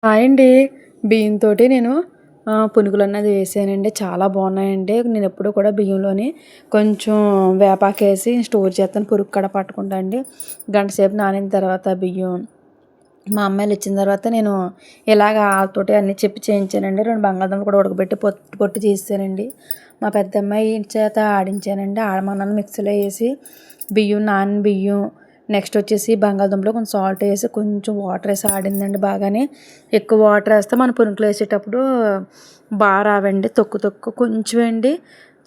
Hi అండి. బియ్యంతోటి నేను పునుగులన్నది వేసానండి. చాలా బాగున్నాయండి. నేనెప్పుడూ కూడా బియ్యంలోని కొంచెం వేపాకేసి స్టోర్ చేస్తాను. పురుగు కూడా పట్టకుండా అండి. గంట సేపు నానిన తర్వాత బియ్యం మా అమ్మాయిలు ఇచ్చిన తర్వాత నేను ఇలాగ ఆళ్ళతోటి అన్నీ చెప్పి చేయించానండి. 2 బంగాళదుంపలు కూడా ఉడకబెట్టి పొట్టు పొట్టు తీసేసానండి. మా పెద్దమ్మాయి చేత ఆడించానండి. ఆడమన్నాను మిక్సీలో వేసి నానిన బియ్యం నెక్స్ట్ వచ్చేసి బంగాళదుంపలో కొంచెం సాల్ట్ వేసి కొంచెం వాటర్ వేసి ఆడిందండి బాగానే. ఎక్కువ వాటర్ వేస్తే మన పునుకులు వేసేటప్పుడు బాగా రావండి. తొక్కు కొంచెం అండి,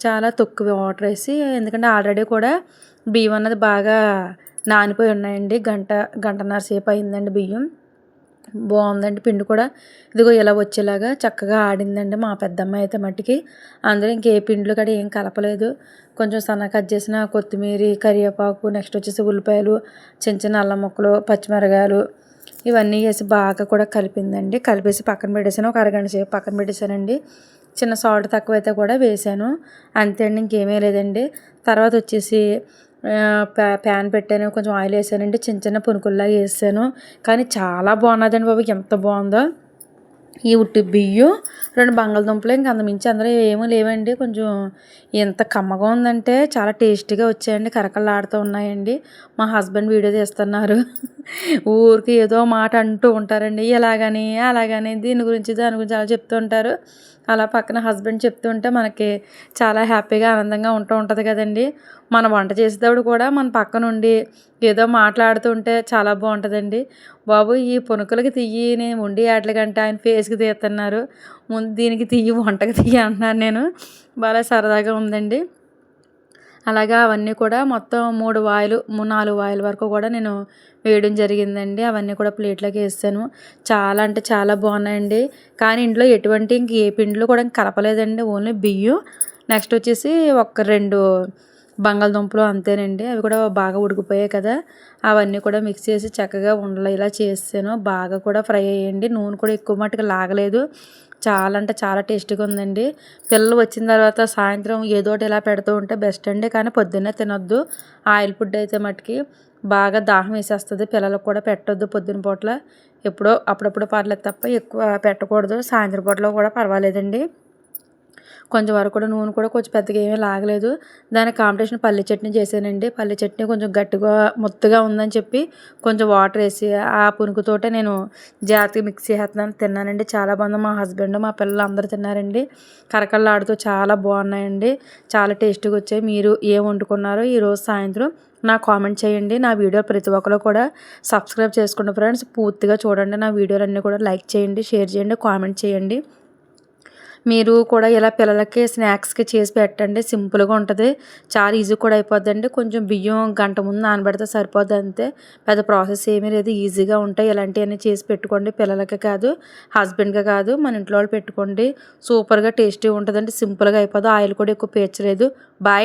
చాలా తక్కువ వాటర్ వేసి, ఎందుకంటే ఆల్రెడీ కూడా బియ్యం అన్నది బాగా నానిపోయి ఉన్నాయండి. గంటన్నర సేపు అయిందండి బియ్యం. బాగుందండి పిండి కూడా. ఇదిగో ఇలా వచ్చేలాగా చక్కగా ఆడిందండి మా పెద్దమ్మాయి అయితే మట్టికి. అందులో ఇంకే పిండిలు కూడా ఏం కలపలేదు. కొంచెం సన్నగా కట్ చేసిన కొత్తిమీర, కరివేపాకు, నెక్స్ట్ వచ్చేసి ఉల్లిపాయలు, చిన్న చిన్న అల్లం ముక్కలు, పచ్చిమిరకాయలు ఇవన్నీ వేసి బాగా కూడా కలిపిందండి. కలిపేసి పక్కన పెట్టేసాను. ఒక అరగంట సేపు పక్కన పెట్టేశానండి. చిన్న సాల్ట్ తక్కువైతే కూడా వేసాను. అంతే అండి, ఇంకేమీ లేదండి. తర్వాత వచ్చేసి ప్యాన్ పెట్టాను. కొంచెం ఆయిల్ వేసానండి. చిన్న చిన్న పునుకుల్లాగా వేసాను. కానీ చాలా బాగున్నదండి బాబు, ఎంత బాగుందో. ఈ ఉట్టి బియ్యం, 2 బంగాళదుంపలు, ఇంక అంతమించి అందులో ఏమీ లేవండి. కొంచెం ఎంత కమ్మగా ఉందంటే చాలా టేస్టీగా వచ్చాయండి. కరకరలాడుతూ ఉన్నాయండి. మా హస్బెండ్ వీడియో తీస్తున్నారు. ఊరికి ఏదో మాట అంటూ ఉంటారండి. ఎలాగని అలాగని దాని గురించి అలా చెప్తూ ఉంటారు. అలా పక్కన హస్బెండ్ చెప్తూ ఉంటే మనకి చాలా హ్యాపీగా ఆనందంగా ఉంటుంది కదండి. మన వంట చేసేటప్పుడు కూడా మన పక్కనుండి ఏదో మాట్లాడుతూ ఉంటే చాలా బాగుంటుందండి. బాబు ఈ పునుకులకి తియ్యి, నేను వండి ఆటలకంటే ఆయన ఫేస్కి తీస్తున్నారు, ముందు దీనికి తియ్యి, వంటకి తియ్యి అంటున్నాను నేను. బాగా సరదాగా ఉందండి. అలాగా అవన్నీ కూడా మొత్తం 4 వాయిల వరకు కూడా నేను వేయడం జరిగిందండి. అవన్నీ కూడా ప్లేట్లోకి వేసాను. చాలా అంటే చాలా బాగున్నాయండి. కానీ ఇంట్లో ఎటువంటి ఇంక ఏ పిండిలో కూడా కలపలేదండి. ఓన్లీ బియ్యం, నెక్స్ట్ వచ్చేసి ఒక 2 బంగాళదుంపలు అంతేనండి. అవి కూడా బాగా ఉడికిపోయాయి కదా, అవన్నీ కూడా మిక్స్ చేసి చక్కగా ఉండలు ఇలా చేసాను. బాగా కూడా ఫ్రై అయ్యండి. నూనె కూడా ఎక్కువ మట్టుకు లాగలేదు. చాలా అంటే చాలా టేస్టీగా ఉందండి. పిల్లలు వచ్చిన తర్వాత సాయంత్రం ఏదోటి ఇలా పెడుతూ ఉంటే బెస్ట్ అండి. కానీ పొద్దున్నే తినొద్దు. ఆయిల్ ఫుడ్ అయితే మట్టుకి బాగా దాహం వేసేస్తుంది. పిల్లలకు కూడా పెట్టొద్దు పొద్దున పూటల. ఎప్పుడో అప్పుడప్పుడు పర్లేదు తప్ప ఎక్కువ పెట్టకూడదు. సాయంత్రం పూటలో కూడా పర్వాలేదండి. కొంచెం వరకు కూడా నూనె కూడా కొంచెం పెద్దగా ఏమీ లాగలేదు. దానికి కాంబినేషన్ పల్లి చట్నీ చేశానండి. పల్లి చట్నీ కొంచెం గట్టిగా ముద్దగా ఉందని చెప్పి కొంచెం వాటర్ వేసి ఆ పునుకుతోటే నేను జాగ్రత్తగా మిక్స్ చేస్తున్నాను. తిన్నానండి, చాలా బాగుంది. మా హస్బెండ్, మా పిల్లలు అందరూ తిన్నారండి. కరకరలాడుతూ చాలా బాగున్నాయండి. చాలా టేస్టీగా వచ్చాయి. మీరు ఏం వండుకున్నారో ఈరోజు సాయంత్రం నాకు కామెంట్ చేయండి. నా వీడియో ప్రతి ఒక్కరు కూడా సబ్స్క్రైబ్ చేసుకోండి ఫ్రెండ్స్. పూర్తిగా చూడండి. నా వీడియోలన్నీ కూడా లైక్ చేయండి, షేర్ చేయండి, కామెంట్ చేయండి. మీరు కూడా ఇలా పిల్లలకి స్నాక్స్కి చేసి పెట్టండి. సింపుల్గా ఉంటుంది. చాలా ఈజీ కూడా అయిపోద్దండి. కొంచెం బియ్యం గంట ముందు నానబెడితే సరిపోద్ది అంతే. పెద్ద ప్రాసెస్ ఏమీ లేదు. ఈజీగా ఉంటాయి. ఇలాంటివన్నీ చేసి పెట్టుకోండి. పిల్లలకే కాదు, హస్బెండ్కే కాదు, మన ఇంట్లో వాళ్ళు పెట్టుకోండి. సూపర్గా టేస్టీ ఉంటుందండి. సింపుల్గా అయిపోద్ది. ఆయిల్ కూడా ఎక్కువ పీల్చలేదు. బాయ్.